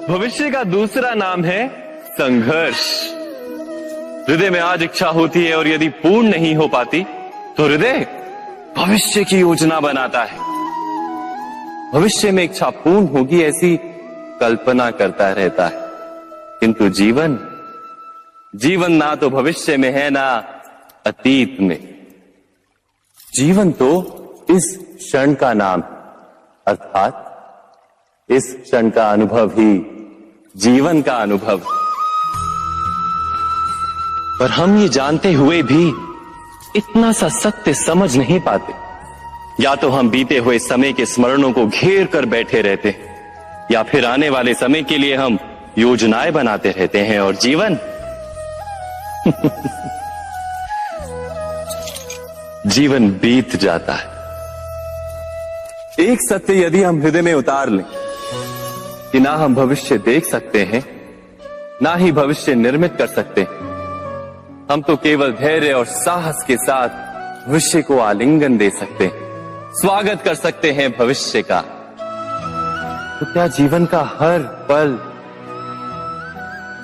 भविष्य का दूसरा नाम है संघर्ष। हृदय में आज इच्छा होती है और यदि पूर्ण नहीं हो पाती तो हृदय भविष्य की योजना बनाता है। भविष्य में इच्छा पूर्ण होगी ऐसी कल्पना करता रहता है, किंतु जीवन ना तो भविष्य में है ना अतीत में। जीवन तो इस क्षण का नाम, अर्थात इस क्षण का अनुभव ही जीवन का अनुभव। पर हम ये जानते हुए भी इतना सा सत्य समझ नहीं पाते। या तो हम बीते हुए समय के स्मरणों को घेर कर बैठे रहते हैं, या फिर आने वाले समय के लिए हम योजनाएं बनाते रहते हैं और जीवन जीवन बीत जाता है। एक सत्य यदि हम हृदय में उतार लें कि ना हम भविष्य देख सकते हैं, ना ही भविष्य निर्मित कर सकते हैं, हम तो केवल धैर्य और साहस के साथ भविष्य को आलिंगन दे सकते हैं, स्वागत कर सकते हैं भविष्य का। तो क्या जीवन का हर पल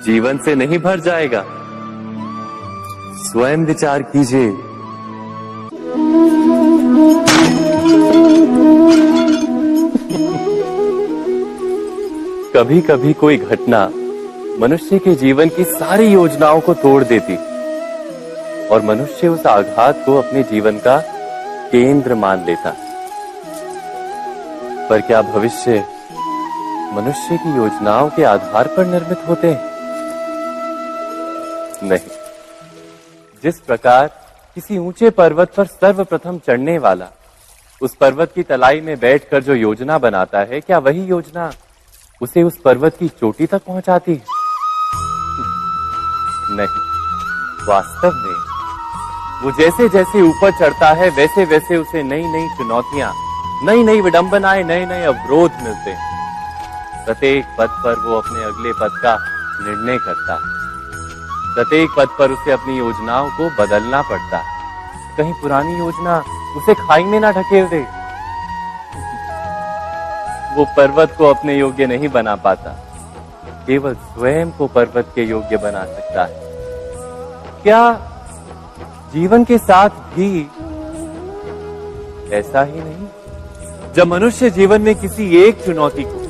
जीवन से नहीं भर जाएगा? स्वयं विचार कीजिए। कभी कभी कोई घटना मनुष्य के जीवन की सारी योजनाओं को तोड़ देती और मनुष्य उस आघात को अपने जीवन का केंद्र मान लेता। पर क्या भविष्य मनुष्य की योजनाओं के आधार पर निर्मित होते हैं? नहीं। जिस प्रकार किसी ऊंचे पर्वत पर सर्वप्रथम चढ़ने वाला उस पर्वत की तलाई में बैठकर जो योजना बनाता है, क्या वही योजना उसे उस पर्वत की चोटी तक पहुंचाती है? नहीं। वास्तव में वो जैसे जैसे ऊपर चढ़ता है वैसे वैसे उसे नई नई चुनौतियां, नई नई विडंबनाएं, नए नए अवरोध मिलते हैं। प्रत्येक पद पर वो अपने अगले पद का निर्णय करता है। प्रत्येक पद पर उसे अपनी योजनाओं को बदलना पड़ता है। कहीं पुरानी योजना उसे खाई में ना ढकेल दे। वो पर्वत को अपने योग्य नहीं बना पाता, केवल स्वयं को पर्वत के योग्य बना सकता है। क्या जीवन के साथ भी ऐसा ही नहीं? जब मनुष्य जीवन में किसी एक चुनौती को,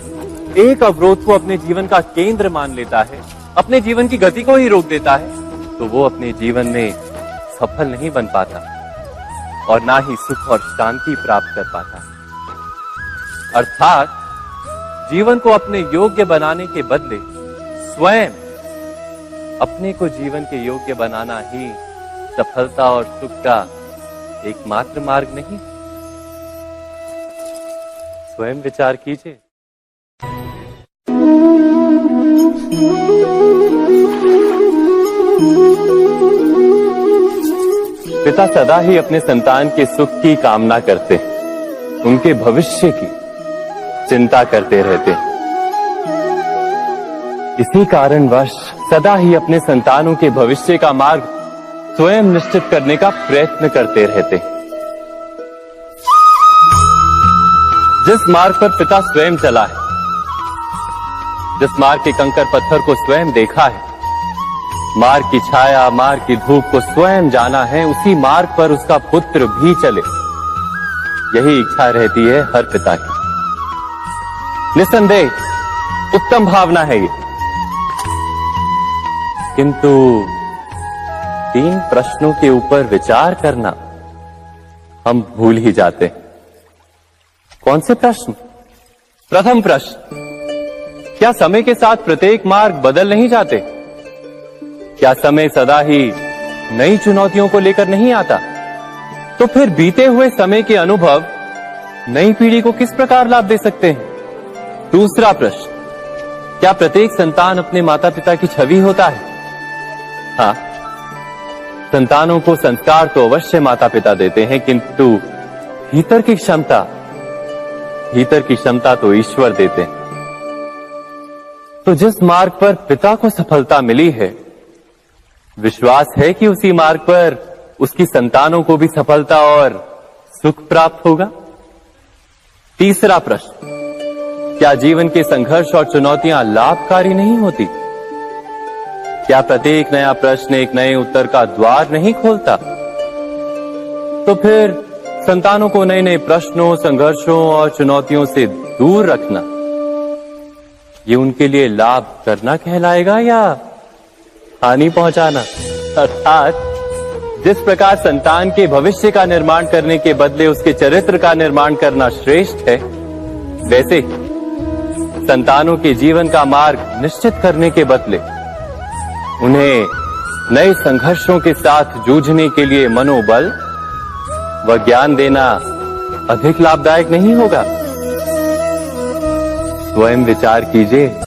एक अवरोध को अपने जीवन का केंद्र मान लेता है, अपने जीवन की गति को ही रोक देता है, तो वो अपने जीवन में सफल नहीं बन पाता और ना ही सुख और शांति प्राप्त कर पाता। अर्थात जीवन को अपने योग्य बनाने के बदले स्वयं अपने को जीवन के योग्य बनाना ही सफलता और सुख का एकमात्र मार्ग नहीं। स्वयं विचार कीजिए। पिता सदा ही अपने संतान के सुख की कामना करते हैं, उनके भविष्य की चिंता करते रहते हैं। इसी कारणवश सदा ही अपने संतानों के भविष्य का मार्ग स्वयं निश्चित करने का प्रयत्न करते रहते हैं। जिस मार्ग पर पिता स्वयं चला है, जिस मार्ग के कंकर पत्थर को स्वयं देखा है, मार्ग की छाया, मार्ग की धूप को स्वयं जाना है, उसी मार्ग पर उसका पुत्र भी चले, यही इच्छा रहती है हर पिता की। निसंदेह उत्तम भावना है ये, किंतु 3 प्रश्नों के ऊपर विचार करना हम भूल ही जाते हैं। कौन से प्रश्न? प्रथम प्रश्न, क्या समय के साथ प्रत्येक मार्ग बदल नहीं जाते? क्या समय सदा ही नई चुनौतियों को लेकर नहीं आता? तो फिर बीते हुए समय के अनुभव नई पीढ़ी को किस प्रकार लाभ दे सकते हैं? दूसरा प्रश्न, क्या प्रत्येक संतान अपने माता पिता की छवि होता है? हाँ, संतानों को संस्कार तो अवश्य माता पिता देते हैं, किंतु भीतर की क्षमता तो ईश्वर देते हैं। तो जिस मार्ग पर पिता को सफलता मिली है, विश्वास है कि उसी मार्ग पर उसकी संतानों को भी सफलता और सुख प्राप्त होगा। तीसरा प्रश्न, क्या जीवन के संघर्ष और चुनौतियां लाभकारी नहीं होती? क्या प्रत्येक नया प्रश्न एक नए उत्तर का द्वार नहीं खोलता? तो फिर संतानों को नए नए प्रश्नों, संघर्षों और चुनौतियों से दूर रखना, ये उनके लिए लाभ करना कहलाएगा या हानि पहुंचाना? अर्थात जिस प्रकार संतान के भविष्य का निर्माण करने के बदले उसके चरित्र का निर्माण करना श्रेष्ठ है, वैसे संतानों के जीवन का मार्ग निश्चित करने के बदले उन्हें नए संघर्षों के साथ जूझने के लिए मनोबल व ज्ञान देना अधिक लाभदायक नहीं होगा? स्वयं विचार कीजिए।